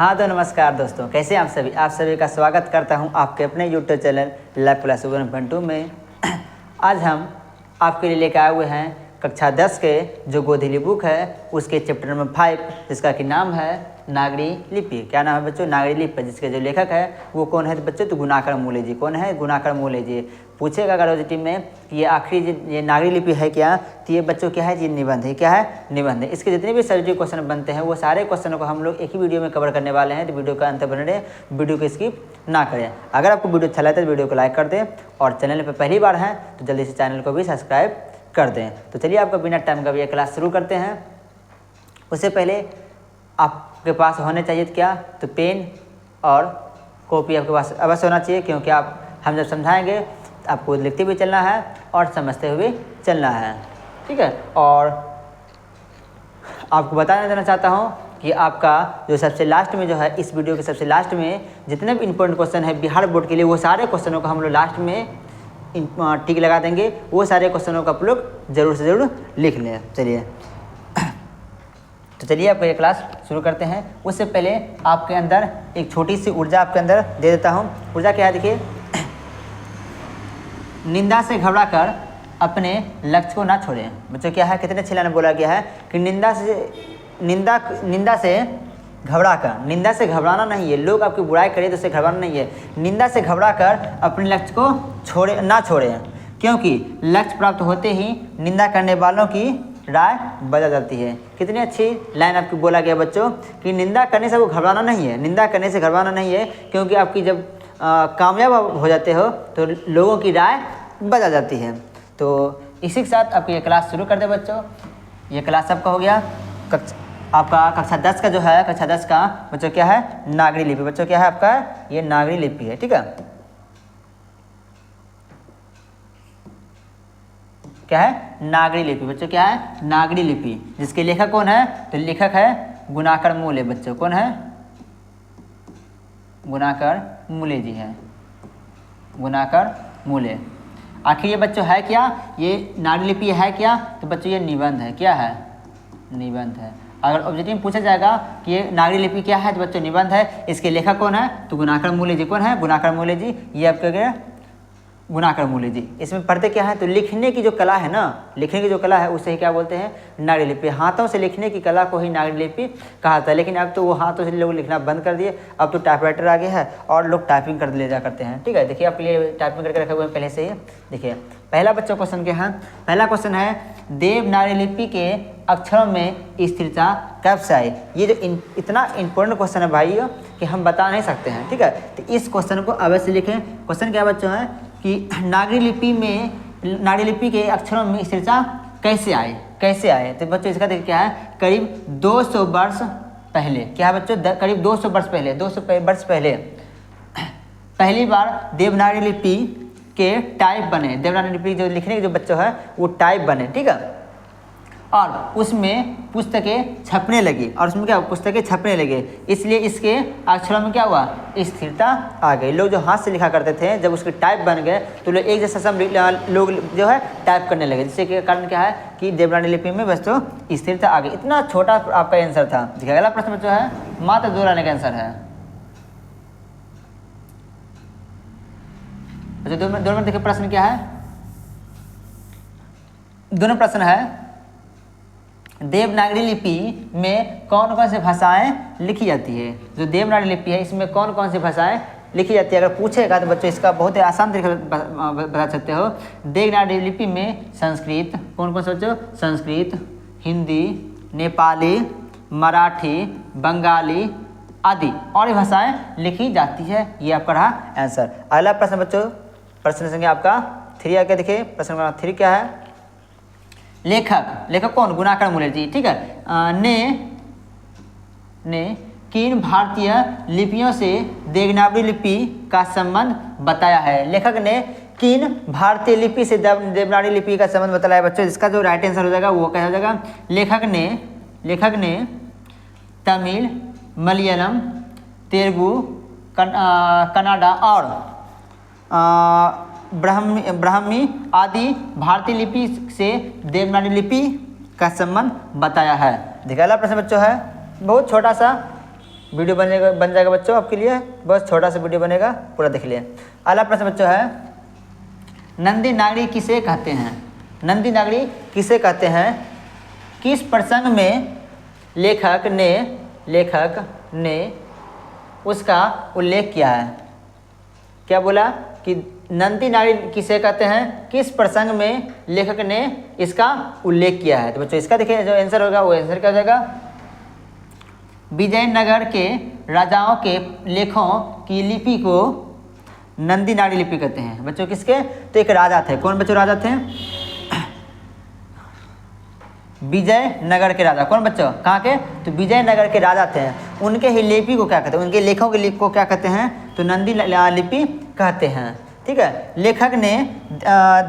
हाँ तो नमस्कार दोस्तों, कैसे आप सभी का स्वागत करता हूँ आपके अपने यूट्यूब चैनल लाइव क्लास 1.2 में। आज हम आपके लिए लेकर आए हुए हैं कक्षा 10 के जो गोधिली बुक है उसके चैप्टर नंबर 5, जिसका कि नाम है नागरी लिपि। क्या नाम है बच्चों? नागरी लिपि। जिसके जो लेखक है वो कौन है बच्चों? तो गुणाकर मूले जी। कौन है? गुणाकर मूले जी। पूछेगा अगर टीम में ये आखिरी ये नागरी लिपि है क्या, तो ये बच्चों क्या है? ये निबंध है। क्या है? निबंध है। इसके जितने भी सब्जेक्ट क्वेश्चन बनते हैं वो सारे क्वेश्चनों को हम लोग एक ही वीडियो में कवर करने वाले हैं, तो वीडियो का अंत बने रहे, वीडियो को स्किप ना करें। अगर आपको वीडियो अच्छा लगता है तो वीडियो को लाइक कर दें, और चैनल पर पहली बार हैं तो जल्दी से चैनल को भी सब्सक्राइब कर दें। तो चलिए आपको बिना टाइम का भी ये क्लास शुरू करते हैं। उससे पहले आपके पास होने चाहिए क्या? तो पेन और कॉपी आपके पास अवश्य होना चाहिए, क्योंकि हम जब समझाएंगे आपको लिखते भी चलना है और समझते हुए चलना है। ठीक है। और आपको बताना देना चाहता हूँ कि आपका जो सबसे लास्ट में जो है, इस वीडियो के सबसे लास्ट में जितने भी इंपॉर्टेंट क्वेश्चन है बिहार बोर्ड के लिए, वो सारे क्वेश्चनों को हम लोग लास्ट में टिक लगा देंगे। वो सारे क्वेश्चनों को आप लोग जरूर से ज़रूर लिख लें। चलिए तो चलिए आपको ये क्लास शुरू करते हैं। उससे पहले आपके अंदर एक छोटी सी ऊर्जा आपके अंदर दे देता हूँ। ऊर्जा क्या है? देखिए, निंदा से घबराकर अपने लक्ष्य को ना छोड़ें। बच्चों क्या है, कितने अच्छे लाइन बोला गया है कि निंदा से घबराकर, निंदा से घबराना नहीं है। लोग आपकी बुराई करें तो उससे घबराना नहीं है। निंदा से घबराकर अपने लक्ष्य को ना छोड़ें, क्योंकि लक्ष्य प्राप्त होते ही निंदा करने वालों की राय बदल जाती है। कितनी अच्छी लाइन आपकी बोला गया बच्चों कि निंदा करने से वो घबराना नहीं है, निंदा करने से घबराना नहीं है, क्योंकि आपकी जब कामयाब हो जाते हो तो लोगों की राय बदल जाती है। तो इसी के साथ आपकी ये क्लास शुरू कर दे बच्चों। ये क्लास आपका हो गया आपका कक्षा 10 का जो है, कक्षा 10 का बच्चों क्या है? नागरी लिपि। बच्चों क्या है आपका? ये नागरी लिपि है। ठीक है। क्या है? नागरी लिपि। बच्चों क्या है? नागरी लिपि। जिसके लेखक कौन है? तो लेखक है गुणाकर मूले। बच्चों कौन है? गुणाकर मूले जी है। गुणाकर मूले। आखिर ये बच्चों है क्या? ये नागरी लिपि है क्या? तो बच्चों ये निबंध है। क्या है? निबंध है। अगर ऑब्जेक्टिव में पूछा जाएगा कि ये नागरी लिपि क्या है, तो बच्चों निबंध है। इसके लेखक कौन है? तो गुणाकर मूले जी। कौन है? गुणाकर मूले जी। ये आपके गए गुणाकर मूले जी। इसमें पढ़ते क्या है? तो लिखने की जो कला है ना, लिखने की जो कला है उसे ही क्या बोलते हैं? नागरी लिपि। हाथों से लिखने की कला को ही नागरी लिपि कहा था। लेकिन अब तो वो हाथों से लोग लिखना बंद कर दिए, अब तो टाइपराइटर आ गया है और लोग टाइपिंग कर ले जा करते हैं। ठीक है। देखिए आपके लिए टाइपिंग करके रखे हुए हैं पहले से ही। देखिए पहला बच्चों क्वेश्चन क्या है? पहला क्वेश्चन है देवनागरी लिपि के अक्षरों में स्थिरता कब से आई? ये जो इतना इंपॉर्टेंट क्वेश्चन है भाई कि हम बता नहीं सकते हैं। ठीक है। तो इस क्वेश्चन को अवश्य लिखें। क्वेश्चन क्या बच्चों है कि नागरी लिपि के अक्षरों में स्थिरता कैसे आए? कैसे आए? तो बच्चों इसका देखिए क्या है? करीब 200 वर्ष पहले। क्या है बच्चों? करीब 200 वर्ष पहले, 200 वर्ष पहले पहली बार देवनागरी लिपि के टाइप बने। देवनागरी लिपि जो लिखने के जो बच्चों है वो टाइप बने। ठीक है। और उसमें पुस्तकें छपने लगी, और उसमें क्या पुस्तकें छपने लगे, इसलिए इसके अक्षरों में क्या हुआ? स्थिरता आ गई। लोग जो हाथ से लिखा करते थे, जब उसके टाइप बन गए तो लोग एक जैसा सब लोग जो है टाइप करने लगे, जिससे के कारण क्या है कि देवनागरी लिपि में बस तो स्थिरता आ गई। इतना छोटा आपका आंसर था। देखिए अगला प्रश्न जो है मात्र 2 लाने का आंसर है। अच्छा, दोनों देखिए प्रश्न क्या है? दोनों प्रश्न है देवनागरी लिपि में कौन कौन सी भाषाएं लिखी जाती है। जो देवनागरी लिपि है इसमें कौन कौन सी भाषाएं लिखी जाती है? अगर पूछेगा तो बच्चों इसका बहुत ही आसान तरीके बता सकते हो। देवनागरी लिपि में संस्कृत, कौन कौन से बच्चों? संस्कृत, हिंदी, नेपाली, मराठी, बंगाली आदि और भी भाषाएं लिखी जाती है। ये आपका रहा आंसर। अगला प्रश्न बच्चों, प्रश्न संख्या आपका 3 आके देखिए। प्रश्न नंबर 3 क्या है? लेखक कौन? गुणाकर मूले जी। ठीक है। ने किन भारतीय लिपियों से देवनागरी लिपि का संबंध बताया है? लेखक ने किन भारतीय लिपि से देवनागरी लिपि का संबंध बताया है बच्चों? इसका जो राइट आंसर हो जाएगा वो क्या हो जाएगा? लेखक ने तमिल, मलयालम, तेलुगु, कन्नड़ा और ब्राह्मी आदि भारतीय लिपि से देवनागरी लिपि का संबंध बताया है। देखिए अगला प्रश्न बच्चों है बहुत छोटा सा, वीडियो बन जाएगा बच्चों आपके लिए, बस छोटा सा वीडियो बनेगा, पूरा देख लिए। अगला प्रश्न बच्चों है, नंदी नागरी किसे कहते हैं? नंदी नागरी किसे कहते हैं? किस प्रसंग में लेखक ने उसका उल्लेख किया है? क्या बोला कि नंदी नागरी किसे कहते हैं, किस प्रसंग में लेखक ने इसका उल्लेख किया है? तो बच्चों इसका देखिए जो आंसर होगा वो आंसर क्या हो जाएगा, विजयनगर के राजाओं के लेखों की लिपि को नंदी नागरी लिपि कहते हैं। बच्चों किसके? तो एक राजा थे, कौन बच्चों राजा थे? विजयनगर के राजा। कौन बच्चों? कहाँ के? तो विजयनगर के राजा थे, उनके ही लिपि को क्या कहते हैं, उनके लेखों के लिपि को क्या कहते हैं? तो नंदी लिपि कहते हैं। ठीक है, लेखक ने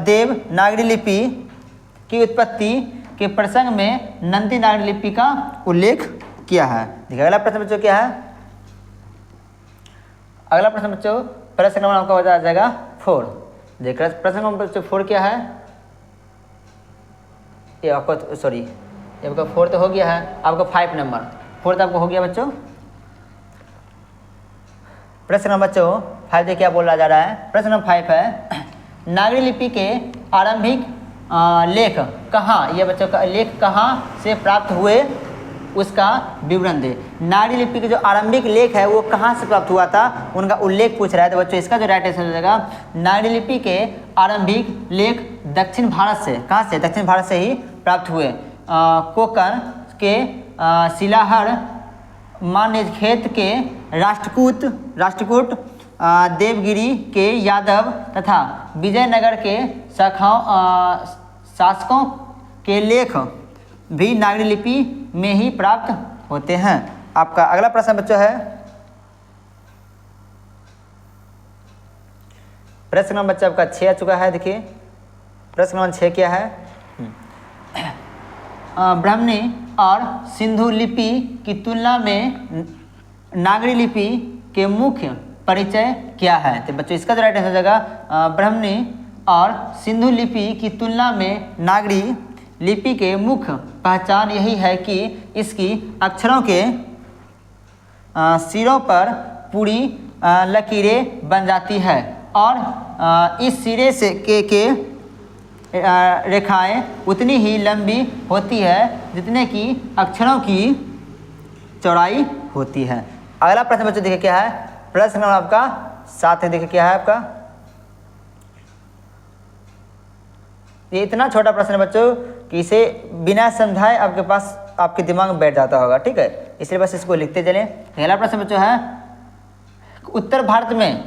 देवनागरी लिपि की उत्पत्ति के प्रसंग में नंदी नागरी लिपि का उल्लेख किया है। देखिए अगला प्रश्न बच्चों क्या है? अगला प्रश्न बच्चों प्रश्न नंबर आपका हो जाएगा 4। देखिए प्रश्न नंबर बच्चों 4 क्या है? ये आपका सॉरी ये आपका 4 तो हो गया है, आपका 5 नंबर 4 तो आपको हो गया बच्चों। प्रश्न नंबर बच्चों 5 देखिए क्या बोला जा रहा है। प्रश्न नंबर 5 है, नागरी लिपि के आरंभिक लेख कहाँ, ये बच्चों का लेख कहाँ से प्राप्त हुए उसका विवरण दे। नागरी लिपि के जो आरंभिक लेख है वो कहाँ से प्राप्त हुआ था, उनका उल्लेख पूछ रहा है। तो बच्चों इसका जो राइट आंसर हो जाएगा, नागरी लिपि के आरंभिक लेख दक्षिण भारत से, कहाँ से? दक्षिण भारत से ही प्राप्त हुए। कोंकण के शिलाहर, मान्यखेत के राष्ट्रकूट, देवगिरी के यादव तथा विजयनगर के शासकों के लेख भी नागरी लिपि में ही प्राप्त होते हैं। आपका अगला प्रश्न बच्चों है, प्रश्न नंबर बच्चा आपका 6 आ चुका है। देखिए प्रश्न नंबर 6 क्या है? ब्राह्मणी और सिंधु लिपि की तुलना में नागरी लिपि के मुख्य परिचय क्या है? तो बच्चों इसका जो राइट आंसर हो जाएगा, ब्राह्मणी और सिंधु लिपि की तुलना में नागरी लिपि के मुख्य पहचान यही है कि इसकी अक्षरों के सिरों पर पूरी लकीरें बन जाती है और इस सिरे से के रेखाएं उतनी ही लंबी होती है जितने की अक्षरों की चौड़ाई होती है। अगला प्रश्न बच्चों देखिए क्या है? प्रश्न नंबर आपका 7 है। देखिए क्या है आपका? ये इतना छोटा प्रश्न है बच्चों कि इसे बिना समझाए आपके पास आपके दिमाग में बैठ जाता होगा। ठीक है, इसलिए बस इसको लिखते चलें। पहला प्रश्न बच्चों है, उत्तर भारत में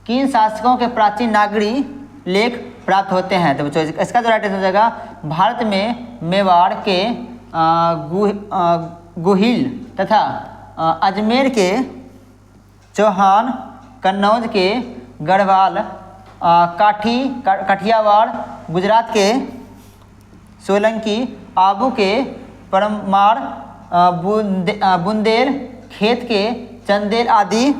किन शासकों के प्राचीन नागरी लेख प्राप्त होते हैं? तो बच्चों इसका जो राइट आंसर हो जाएगा, भारत में मेवाड़ के गुहिल तथा अजमेर के चौहान, कन्नौज के गढ़वाल, काठियावाड़, गुजरात के सोलंकी, आबू के परमार, बुंदेल खेत के चंदेल आदि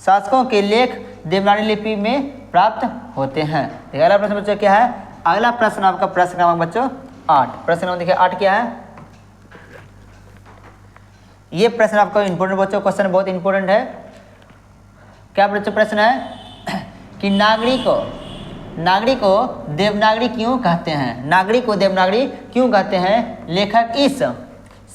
शासकों के लेख देवनागरी लिपि में प्राप्त होते हैं। अगला प्रश्न बच्चों क्या है? अगला प्रश्न आपका प्रश्न क्रमांक बच्चों 8। प्रश्न क्रमांक देखिए 8 क्या है? ये प्रश्न आपका इंपॉर्टेंट बच्चों, क्वेश्चन बहुत इंपॉर्टेंट है। क्या बच्चों प्रश्न है कि नागरी को देवनागरी क्यों कहते हैं? नागरी को देवनागरी क्यों कहते हैं? लेखक इस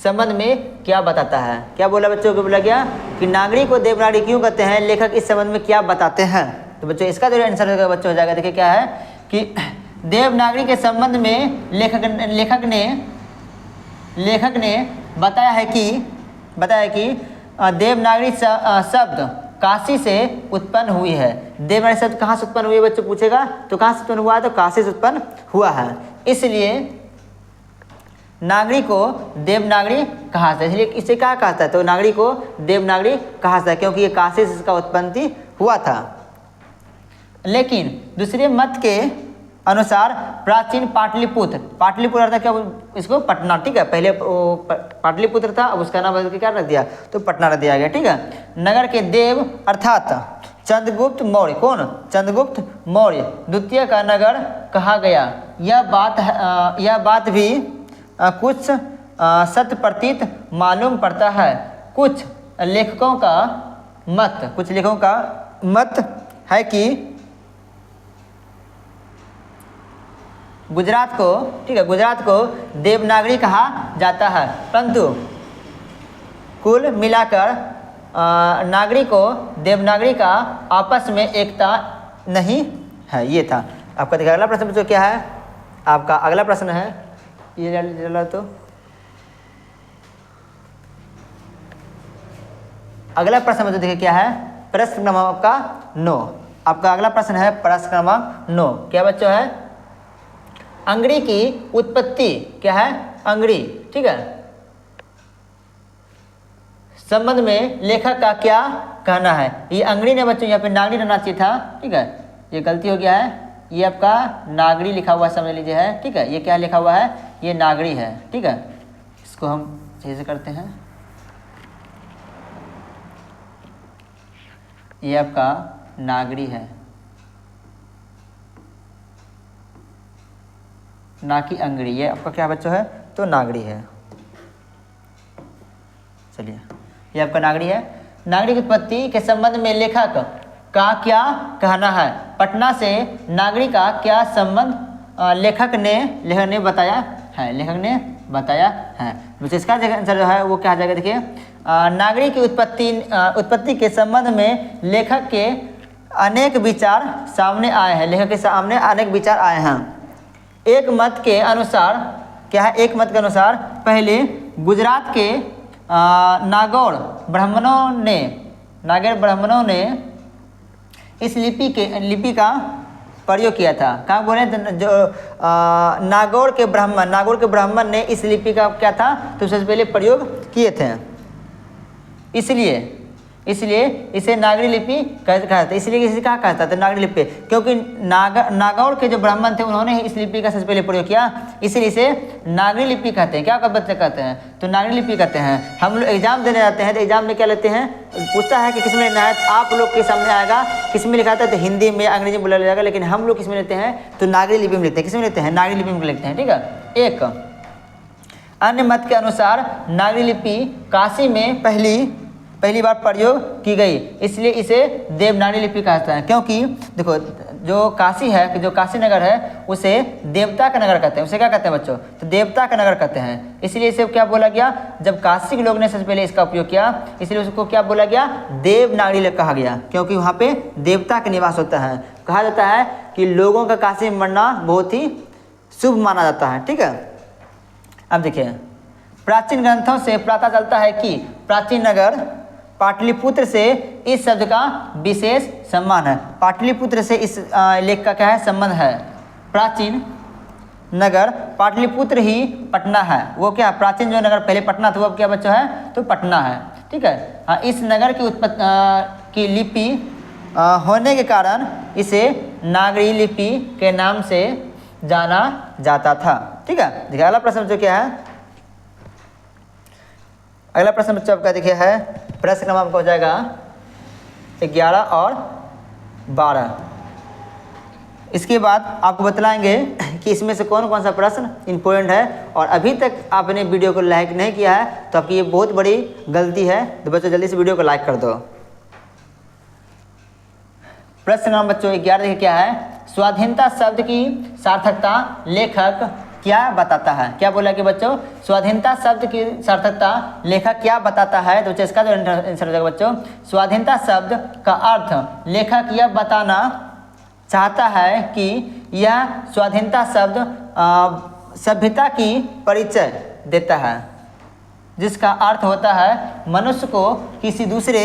संबंध में क्या बताता है? क्या बोला बच्चों को? बोला गया कि नागरी को देवनागरी क्यों कहते हैं, लेखक इस संबंध में क्या बताते हैं? तो बच्चों इसका जो आंसर होगा बच्चों हो जाएगा, देखिए क्या है कि देवनागरी के संबंध में लेखक ने बताया कि देवनागरी शब्द काशी से उत्पन्न हुई है। देवनागरी शब्द कहाँ से उत्पन्न हुई है बच्चों पूछेगा, तो कहाँ से उत्पन्न हुआ है? तो काशी से उत्पन्न हुआ है, इसलिए नागरी को देवनागरी कहा जाता है। इसलिए इसे क्या कहता है? तो नागरी को देवनागरी कहा जाता है क्योंकि ये काशी से इसका उत्पत्ति हुआ था। लेकिन दूसरे मत के अनुसार प्राचीन पाटलिपुत्र अर्थात क्या इसको पटना, ठीक है, पहले पाटलिपुत्र था, अब उसका नाम बदल के क्या रख दिया? तो पटना रख दिया गया। ठीक है, नगर के देव अर्थात चंद्रगुप्त मौर्य, कौन? चंद्रगुप्त मौर्य द्वितीय का नगर कहा गया। यह बात भी कुछ सत्य प्रतीत मालूम पड़ता है। कुछ लेखकों का मत, कुछ लेखकों का मत है कि गुजरात को, ठीक है, गुजरात को देवनागरी कहा जाता है, परंतु कुल मिलाकर नागरी को देवनागरी का आपस में एकता नहीं है। ये था आपका। देखिए अगला प्रश्न जो क्या है, आपका अगला प्रश्न है ये तो अगला प्रश्न जो देखिए क्या है, प्रश्न क्रमांक का 9। आपका अगला प्रश्न है प्रश्न क्रमांक 9। क्या बच्चों है, अंगड़ी की उत्पत्ति क्या है, अंगड़ी, ठीक है, संबंध में लेखक का क्या कहना है। ये अंगड़ी ने बच्चों यहाँ पे नागरी रहना चाहिए था, ठीक है, ये गलती हो गया है, ये आपका नागरी लिखा हुआ समझ लीजिए है, ठीक है, ये क्या लिखा हुआ है, ये नागरी है, ठीक है, इसको हम सही से करते हैं। ये आपका नागरी है, ना कि अंगड़ी। ये आपका क्या बच्चों है, तो नागरी है। चलिए ये आपका नागरी है। नागरी की उत्पत्ति के संबंध में लेखक का क्या कहना है। पटना से नागरी का क्या संबंध लेखक ने बताया है, लेखक ने बताया है। तो इसका आंसर जो है वो क्या आ जाएगा, देखिए नागरी की उत्पत्ति के संबंध में लेखक के अनेक विचार सामने आए हैं, लेखक के सामने अनेक विचार आए हैं। एक मत के अनुसार क्या है, एक मत के अनुसार पहले गुजरात के नागौर ब्राह्मणों ने इस लिपि का प्रयोग किया था। कहाँ बोले, जो नागौर के ब्राह्मण ने इस लिपि का क्या था, तो सबसे पहले प्रयोग किए थे, इसलिए इसे नागरी लिपि कहता था। इसलिए इसे कहा कहता था, नागरी लिपि, क्योंकि नागौर के जो ब्राह्मण थे उन्होंने इस लिपि का सबसे पहले प्रयोग किया, इसलिए इसे नागरी लिपि कहते हैं। क्या बच्चे कहते हैं, तो नागरी लिपि कहते हैं। हम लोग एग्जाम देने जाते हैं तो एग्जाम में क्या लेते हैं, पूछता है कि किस में लिखना है, आप लोग के सामने आएगा किस में लिखा था, तो हिंदी में अंग्रेजी में बोला जाएगा, लेकिन हम लोग किस में लेते हैं, तो नागरी लिपि में लिखते हैं। किस में लेते हैं, नागरी लिपि में लिखते हैं, ठीक है। एक अन्य मत के अनुसार नागरी लिपि काशी में पहली बार प्रयोग की गई, इसलिए इसे देवनागरी लिपि कहता है। क्योंकि देखो जो काशी है, जो काशी नगर है, उसे देवता का नगर कहते हैं। उसे क्या कहते हैं बच्चों, तो देवता का नगर कहते हैं। इसलिए इसे क्या बोला गया, जब काशी के लोग ने सबसे पहले इसका उपयोग किया, इसलिए उसको क्या बोला गया, देवनागरी कहा गया, क्योंकि वहाँ पे देवता का निवास होता है। कहा जाता है कि लोगों का काशी में मरना बहुत ही शुभ माना जाता है, ठीक है। अब देखिए प्राचीन ग्रंथों से पता चलता है कि प्राचीन नगर पाटलिपुत्र से इस शब्द का विशेष सम्मान है। पाटलिपुत्र से इस लेख का क्या है, संबंध है। प्राचीन नगर पाटलिपुत्र ही पटना है। वो क्या, प्राचीन जो नगर पहले पटना था वो अब क्या बच्चा है, तो पटना है, ठीक है। हाँ, इस नगर की की लिपि होने के कारण इसे नागरी लिपि के नाम से जाना जाता था, ठीक है। देखिए अगला प्रश्न जो क्या है, अगला प्रश्न बच्चों आपका देखिए है, प्रश्न क्रमांक हो जाएगा 11 और 12। इसके बाद आपको बतलाएंगे कि इसमें से कौन कौन सा प्रश्न इम्पोर्टेंट है, और अभी तक आपने वीडियो को लाइक नहीं किया है तो आपकी ये बहुत बड़ी गलती है। तो बच्चों जल्दी से वीडियो को लाइक कर दो। प्रश्न नंबर बच्चों 11 देखिए क्या है, स्वाधीनता शब्द की सार्थकता लेखक क्या बताता है। क्या बोला कि बच्चों, स्वाधीनता शब्द की सार्थकता लेखक क्या बताता है। तो इसका जो आंसर हो जाएगा बच्चों, स्वाधीनता शब्द का अर्थ लेखक यह बताना चाहता है कि यह स्वाधीनता शब्द सभ्यता की परिचय देता है, जिसका अर्थ होता है मनुष्य को किसी दूसरे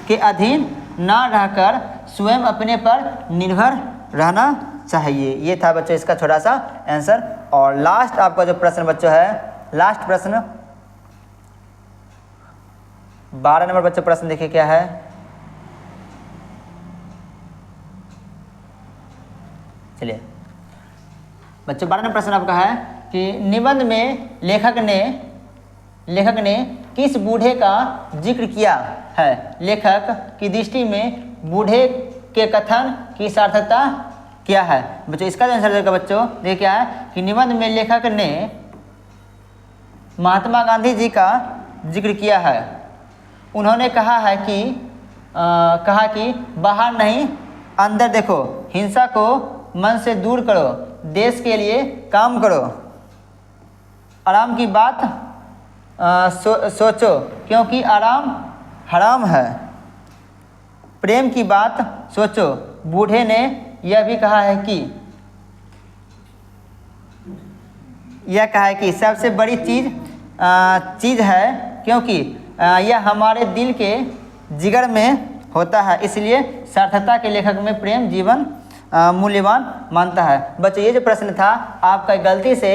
के अधीन ना रहकर स्वयं अपने पर निर्भर रहना चाहिए। ये था बच्चों इसका छोटा सा आंसर। और लास्ट आपका जो प्रश्न बच्चों है, लास्ट प्रश्न 12 नंबर बच्चों प्रश्न देखिए क्या है। चलिए बच्चों 12 नंबर प्रश्न आपका है कि निबंध में लेखक ने किस बूढ़े का जिक्र किया है। लेखक की दृष्टि में बूढ़े के कथन की सार्थकता क्या है। बच्चों इसका आंसर देगा बच्चों देखिए क्या है कि निबंध में लेखक ने महात्मा गांधी जी का जिक्र किया है उन्होंने कहा है कि बाहर नहीं अंदर देखो, हिंसा को मन से दूर करो, देश के लिए काम करो, आराम की बात सोचो क्योंकि आराम हराम है, प्रेम की बात सोचो। बूढ़े ने यह भी कहा है कि सबसे बड़ी चीज़ है क्योंकि यह हमारे दिल के जिगर में होता है, इसलिए सार्थकता के लेखक में प्रेम जीवन मूल्यवान मानता है। बच्चों ये जो प्रश्न था आपका गलती से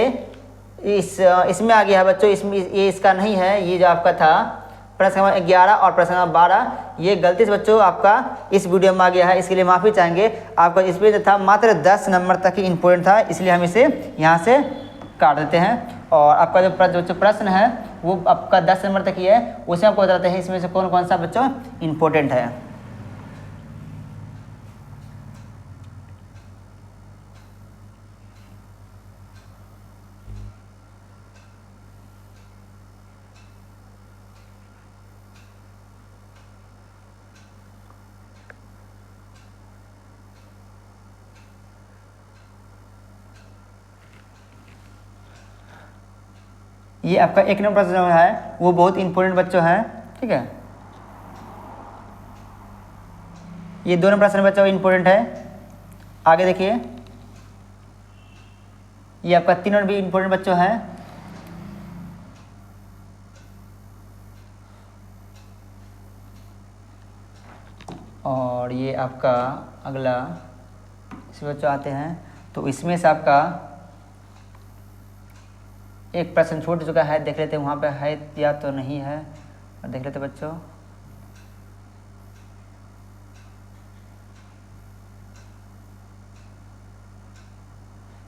इसमें आ गया है बच्चों, इसमें ये इसका नहीं है, ये जो आपका था प्रश्न नंबर 11 और प्रश्न नंबर 12 ये गलती से बच्चों आपका इस वीडियो में आ गया है, इसके लिए माफ़ी चाहेंगे। आपका इसमें जो था मात्र 10 नंबर तक ही इम्पोर्टेंट था, इसलिए हम इसे यहाँ से काट देते हैं। और आपका जो प्रश्न है वो आपका 10 नंबर तक ही है, उसे आपको बताते हैं इसमें से कौन कौन सा बच्चों इम्पोर्टेंट है। ये आपका 1 नंबर प्रश्न है वो बहुत इंपॉर्टेंट बच्चों है, ठीक है। ये 2 नंबर प्रश्न बच्चों इंपॉर्टेंट है। आगे देखिए, ये आपका 3 नंबर भी इंपॉर्टेंट बच्चों है। और ये आपका अगला इसमें बच्चों आते हैं, तो इसमें से आपका एक प्रश्न छूट चुका है, देख लेते हैं वहाँ पे है या तो नहीं है, और देख लेते बच्चों।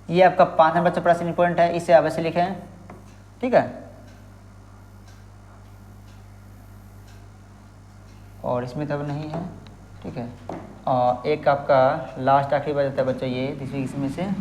ये आपका 5 नंबर बच्चों प्रश्न इंपॉर्टेंट है, इसे अवश्य लिखें, ठीक है। और इसमें तब नहीं है, ठीक है। और एक आपका लास्ट आखिरी बार जाता है बच्चों ये इसमें से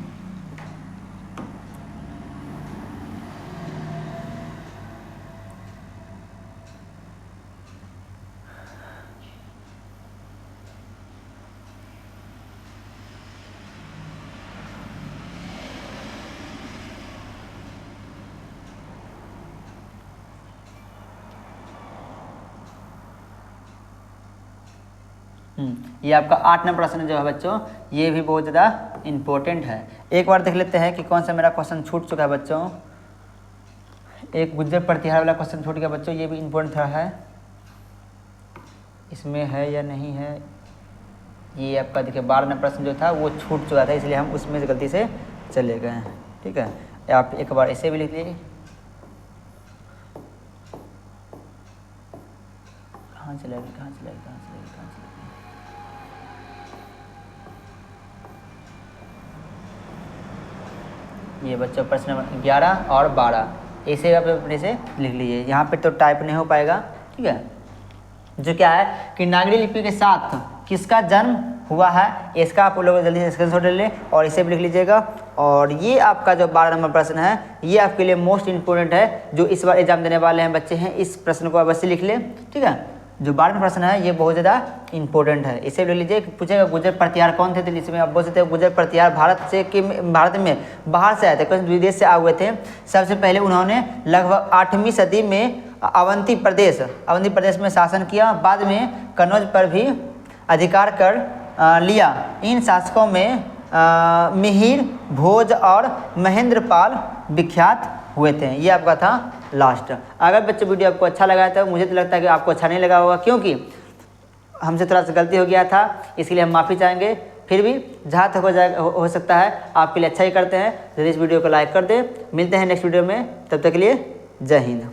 ये आपका 8 नंबर प्रश्न जो है बच्चों ये भी बहुत ज़्यादा इम्पोर्टेंट है। एक बार देख लेते हैं कि कौन सा मेरा क्वेश्चन छूट चुका है बच्चों। एक गुज्जर प्रतिहार वाला क्वेश्चन छूट गया बच्चों, ये भी इम्पोर्टेंट था है, इसमें है या नहीं है। ये आपका देखिए 12 नंबर प्रश्न जो था वो छूट चुका था, इसलिए हम उसमें से गलती से चले गए हैं, ठीक है। आप एक बार ऐसे भी लिख लीजिए, कहाँ चलेगी। ये बच्चों प्रश्न नंबर 11 और 12 ऐसे आप अपने से लिख लीजिए, यहाँ पे तो टाइप नहीं हो पाएगा, ठीक है। जो क्या है कि नागरी लिपि के साथ किसका जन्म हुआ है, इसका आप लोग जल्दी से स्क्रीनशॉट ले लें और इसे भी लिख लीजिएगा। और ये आपका जो 12 नंबर प्रश्न है ये आपके लिए मोस्ट इंपॉर्टेंट है, जो इस बार एग्जाम देने वाले हैं बच्चे हैं, इस प्रश्न को अवश्य लिख लें, ठीक है। जो 12वां प्रश्न है ये बहुत ज़्यादा इंपॉर्टेंट है, इसे ले लीजिए। पूछेगा गुर्जर प्रतिहार कौन थे, तो इसमें आप बोल सकते हो गुर्जर प्रतिहार भारत में बाहर से आए थे, कुछ विदेश से आए हुए थे। सबसे पहले उन्होंने लगभग 8वीं सदी में अवंती प्रदेश में शासन किया, बाद में कन्नौज पर भी अधिकार कर लिया। इन शासकों में मिहिर, भोज और महेंद्रपाल विख्यात हुए थे। ये आपका था लास्ट। अगर बच्चे वीडियो आपको अच्छा लगा तो मुझे तो लगता है कि आपको अच्छा नहीं लगा होगा, क्योंकि हमसे थोड़ा सा गलती हो गया था, इसलिए हम माफ़ी चाहेंगे। फिर भी जहाँ तक हो सकता है आपके लिए अच्छा ही करते हैं। तो इस वीडियो को लाइक कर दें। मिलते हैं नेक्स्ट वीडियो में, तब तक के लिए जय हिंद।